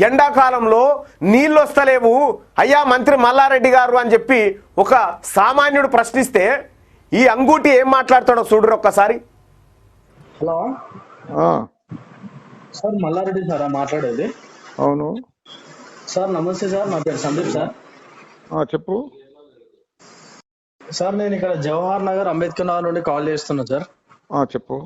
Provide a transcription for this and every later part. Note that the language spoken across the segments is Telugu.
ఎండాకాలంలో నీళ్ళు వస్తలేవు అయ్యా మంత్రి మల్లారెడ్డి గారు అని చెప్పి ఒక సామాన్యుడు ప్రశ్నిస్తే ఈ అంగూటి ఏం మాట్లాడతాడో చూడరు ఒక్కసారి. హలో సార్, మల్లారెడ్డి సారా మాట్లాడేది? అవును సార్ నమస్తే సార్, నా పేరు సందీప్ సార్. చెప్పు సార్, నేను ఇక్కడ జవహర్ నగర్ అంబేద్కర్ నగర్ నుండి కాల్ చేస్తున్నా సార్. చెప్పు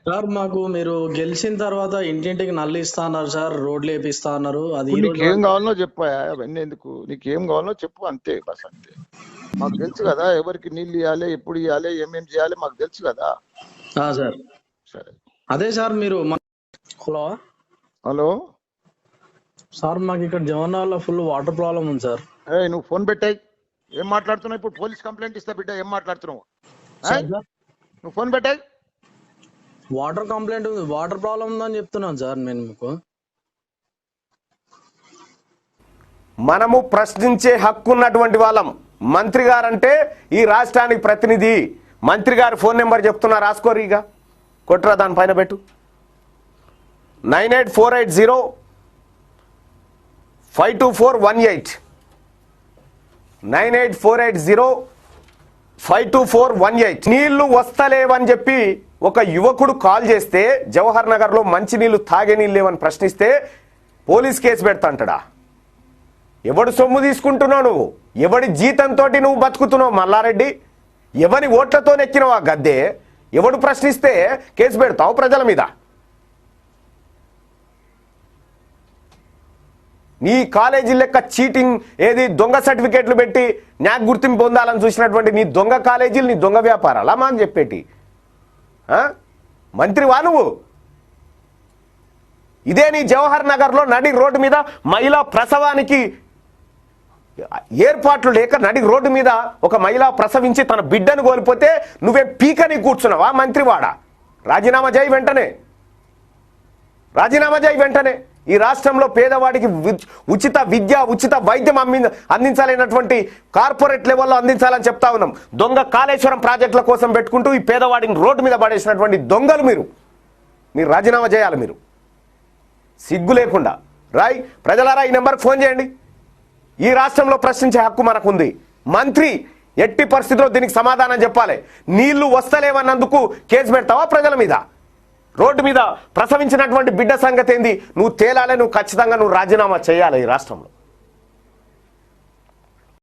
సార్, మాకు మీరు గెలిచిన తర్వాత ఇంటింటికి నల్లు ఇస్తా అన్నారు సార్, రోడ్లు వేపిస్తా అన్నారు. అది నీకేం కావాలో చెప్పు, అవన్నీ ఎందుకు, నీకేం కావాలో చెప్పు, అంతే బస్ అంతే. మాకు తెలుసు కదా ఎవరికి నీళ్ళు ఇవ్వాలి, ఎప్పుడు ఇవ్వాలి, ఏమేం చేయాలి మాకు తెలుసు కదా. సార్ సరే అదే సార్ మీరు హలో హలో సార్, మాకు ఇక్కడ జవహర్ నగర్ లో ఫుల్ వాటర్ ప్రాబ్లం ఉంది సార్. నువ్వు ఫోన్ పెట్టాయి, ఏం మాట్లాడుతున్నావు ఇప్పుడు? పోలీస్ కంప్లైంట్ ఇస్తా బిడ్డ, ఏం మాట్లాడుతున్నావు? నువ్వు ఫోన్ పెట్టాయి. వాటర్ కంప్లైంట్ ఉంది, వాటర్ ప్రాబ్లం ఉందని చెప్తున్నాను సార్ నేను మీకు. మనము ప్రశ్నించే హక్కు ఉన్నటువంటి వాళ్ళం. మంత్రి గారంటే ఈ రాష్ట్రానికి ప్రతినిధి. మంత్రి గారు ఫోన్ నెంబర్ చెప్తున్నా, రాసుకోరు, ఇక కొట్టురా, దానిపైన పెట్టు. 9848052418 9848052418. నీళ్లు వస్తలేవని చెప్పి ఒక యువకుడు కాల్ చేస్తే జవహర్ నగర్లో మంచి నీళ్లు తాగే నీళ్ళు లేవని ప్రశ్నిస్తే పోలీస్ కేసు పెడతా అంటాడా? ఎవడు సొమ్ము తీసుకుంటున్నావు నువ్వు? ఎవడి జీతంతో నువ్వు బతుకుతున్నావు మల్లారెడ్డి? ఎవరి ఓట్లతో నెక్కినవు ఆ గద్దె? ఎవడు ప్రశ్నిస్తే కేసు పెడతావు ప్రజల మీద? నీ కాలేజీ లెక్క చీటింగ్ ఏది, దొంగ సర్టిఫికేట్లు పెట్టి న్యాక్ గుర్తింపు పొందాలని చూసినటువంటి నీ దొంగ కాలేజీలు, నీ దొంగ వ్యాపారాలా మా అని చెప్పేటి? మంత్రివా నువ్వు? ఇదే నీ జవహర్ నగర్లో నడి రోడ్డు మీద మహిళా ప్రసవానికి ఏర్పాట్లు లేక నడి రోడ్డు మీద ఒక మహిళ ప్రసవించి తన బిడ్డను కోల్పోతే నువ్వే పీకని కూర్చున్నావా మంత్రివాడ? రాజీనామా చేయి వెంటనే, రాజీనామా చేయి వెంటనే. ఈ రాష్ట్రంలో పేదవాడికి ఉచిత విద్య, ఉచిత వైద్యం అందించాలనేటువంటి కార్పొరేట్ లెవెల్లో అందించాలని చెప్తా ఉన్నాం. దొంగ కాళేశ్వరం ప్రాజెక్టుల కోసం పెట్టుకుంటూ ఈ పేదవాడిని రోడ్డు మీద పడేసినటువంటి దొంగలు మీరు రాజీనామా చేయాలి. మీరు సిగ్గు లేకుండా రాయ్. ప్రజలారా, ఈ నెంబర్కి ఫోన్ చేయండి. ఈ రాష్ట్రంలో ప్రశ్నించే హక్కు మనకుంది. మంత్రి ఎట్టి పరిస్థితిలో దీనికి సమాధానం చెప్పాలి. నీళ్లు వస్తలేవన్నందుకు కేసు పెడతావా ప్రజల మీద? రోడ్డు మీద ప్రసవించినటువంటి బిడ్డ సంగతి ఏంది? నువ్వు తేలాలి, నువ్వు ఖచ్చితంగా రాజీనామా చేయాలి ఈ రాష్ట్రంలో.